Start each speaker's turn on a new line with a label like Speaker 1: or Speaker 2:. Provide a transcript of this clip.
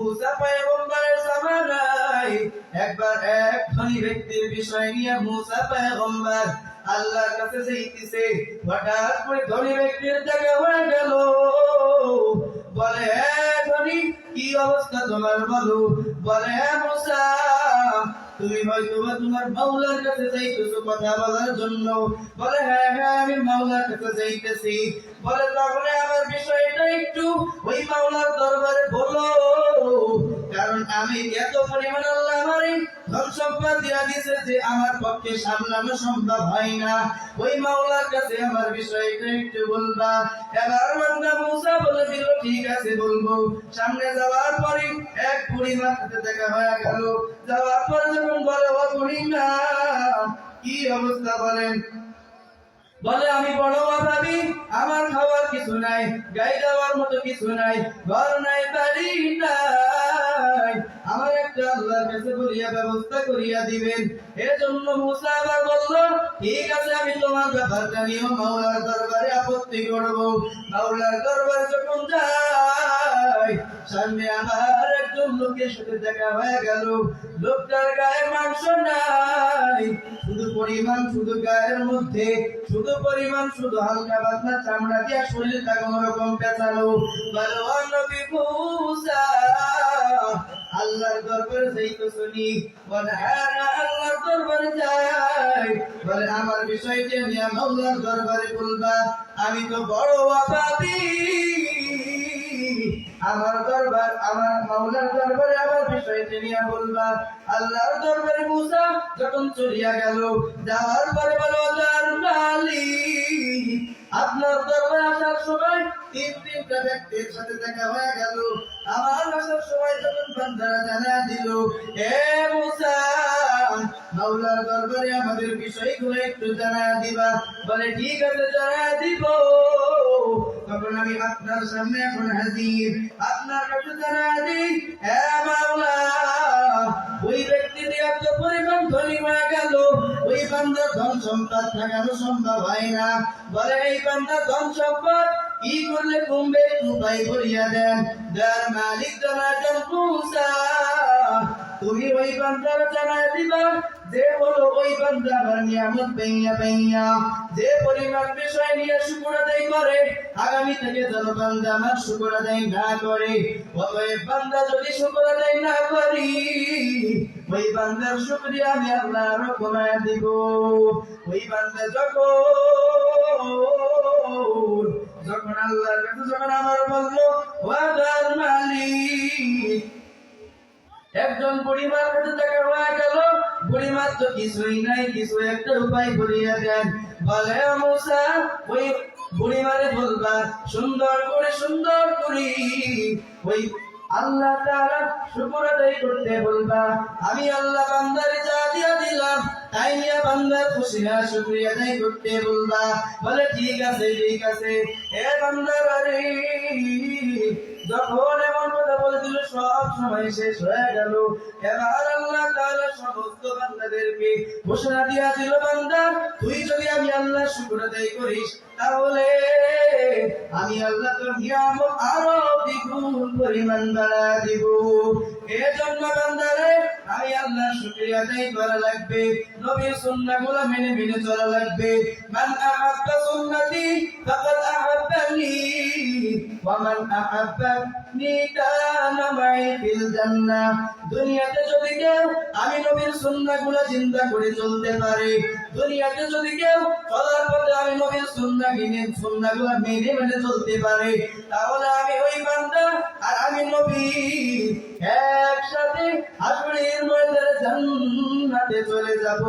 Speaker 1: মুসা পয়গম্বরের জামানায় একবার এক ধনী ব্যক্তির বিষয় নিয়ে মুসা পয়গম্বর আল্লাহর কাছে যাইতেছে। হঠাৎ করে ধনী ব্যক্তির দেখা হয়ে গেল। বলে, হে ধনী, কি অবস্থা তোমার বলো? বলে, হে মুসা, তুমি হয়তো তোমার মাওলার কাছে যাইতেছো কথা বলার জন্য। বলে, হ্যাঁ হ্যাঁ, আমি মাওলার কাছে যাইতেছি। বলে, তাহলে আমার বিষয়টা একটু ওই মাওলার দরবারে বলো, কারণ আমি এত পরিমাণ আল্লাহ আমার ধন সম্পদ দিয়া দিয়েছে যে আমার পক্ষে সামলানো সম্ভব হয় না। ওই মাওলার কাছে আমার বিষয়টা একটু বলবা। এবার বান্দা মুসা বলে দিল, ঠিক আছে বলবো। সামনে যাওয়ার পরে এক বুড়িমার সাথে দেখা হয়ে গেল। যাওয়ার পরে যখন বলে, ও বুড়িমা, কি অবস্থা বলেন? বলে, আমি বড় অভাবী, আমার খাওয়ার কিছু নাই, গায়ে দেওয়ার মতো কিছু নাই, ঘর নাই, বাড়ি নাই, আমার একটা আল্লাহর কাছে বলিয়া ব্যবস্থা করিয়া দিবেন। এজন্য মুসা আবার বলল, ঠিক আছে, আমি তোমার ব্যাপারটা নিয়ে মাওলার দরবারে আপত্তি করব। মাওলার দরবারে যখন যাই, সামনে আমার একজন লোকের সাথে দেখা হয়ে গেল। লোকটার গায়ে মাংস নাই, শুধু গায়ের মধ্যে শুধু পরিমাণ শুধু হালকা পাতলা চামড়া দিয়া শরীরটা কোন রকম পেঁচানো। বলো, নবী মুসা, আল্লাহর দরবারে যাইতো শুনি? বলে, হ্যাঁ আল্লাহর দরবারে যাই। বলে, আমার বিষয়টা নিয়ে আল্লাহর দরবারে বলবা। আমি তো বড় অভাবী, আমার মাওলার দরবারে আমার বিষয়টা নিয়ে বলবা। আল্লাহর দরবারে মুসা যখন চলিয়া গেল, যাওয়ার পরে বলো, আল্লাহর মালিক, আপনার দরবারে আসার সময় তিনটা ব্যক্তির সাথে দেখা হয়ে গেল। আমার আসার সময় যখন বান্দারা জানা দিল, হে মুসা, মাওলার দরবারে আমাদের বিষয়গুলো একটু জানা দিবা। বলে, ঠিক আছে, জানা দিব। তখন আমি আপনার সামনে এখন হাজির, আপনার কাছে জানা দিই, হে মাওলা, ওই ব্যক্তি এত পরিমাণ ধনী হয়ে গেল, ওই বান্দার ধন সম্পদ থাকানো সম্ভব হয় না। বলে, এই বান্দার ধন সম্পদ কি করলে কমবে, উপায় বলিয়া দেন। যার মালিক জানাতেন মুসা, তুমি ওই বান্দার জানায় দিবা যে হলো ওই বান্দা আমার নিয়ামত পাইয়া যে পরিমাণ বিষয় নিয়ে শুকর আদায় করে, আগামী থেকে যেন বান্দা আমার শুকর আদায় না করে। ওই বান্দা যদি শুকর আদায় না করি, ওই বান্দার শুকরিয়া আমি আল্লাহ আরো কমায় দিব। ওই বান্দা যখন আল্লাহর কাছে যখন আমার বললো, ওয়াদার মালিক, একজন বুড়িমার কাছে দেখা হয়ে গেল। বুড়িমার তো কিছুই নাই, কিছু একটা উপায় বলিয়া দেন। বলে, মুসা, ওই বুড়িমারে বলবা সুন্দর করে ওই আল্লাহ তাআলা শুকর আদায় করতে বলবা। আমি আল্লাহ বান্দারে যা দিয়া দিলাম তাই নিয়ে বান্দার খুশি না শুকরিয়া আদায় করতে বলবা। বলে, ঠিক আছে এ বান্দারে। যখন এমন কথা বলে দিল, সব সময় শেষ হয়ে গেল। এবার আল্লাহ তাআলা সমস্ত বান্দাদেরকে ঘোষণা দিয়া দিল, বান্দা, তুই যদি আমি আল্লাহ শুকর আদায় করিস, তাহলে আমি আল্লাহ তোর নিয়ামত আরো দ্বিগুণ পরিমাণ বাড়ায় দিব। এজন্য বান্দারে আমি আল্লাহ শুকরিয়া আদায় করা লাগবে, নবীর সুন্নাহগুলো মেনে চলা লাগবে। মান আহাব্বা সুন্নতি ফাকাদ আহাব্বানি ওয়া মান আহাব্বানি কানা মাই ফিল জান্নাহ। দুনিয়াতে যদি কেউ আমি নবীর সুন্নাহগুলো চিন্তা করে চলতে পারে, দুনিয়াতে যদি কেউ চলার পথে আমি নবীর সুন্নাহগুলো মেনে চলতে পারে, তাহলে আমি ওই বান্দা আর আমি নবী একসাথে হাসরের ময়দানে জান্নাতে চলে যাব।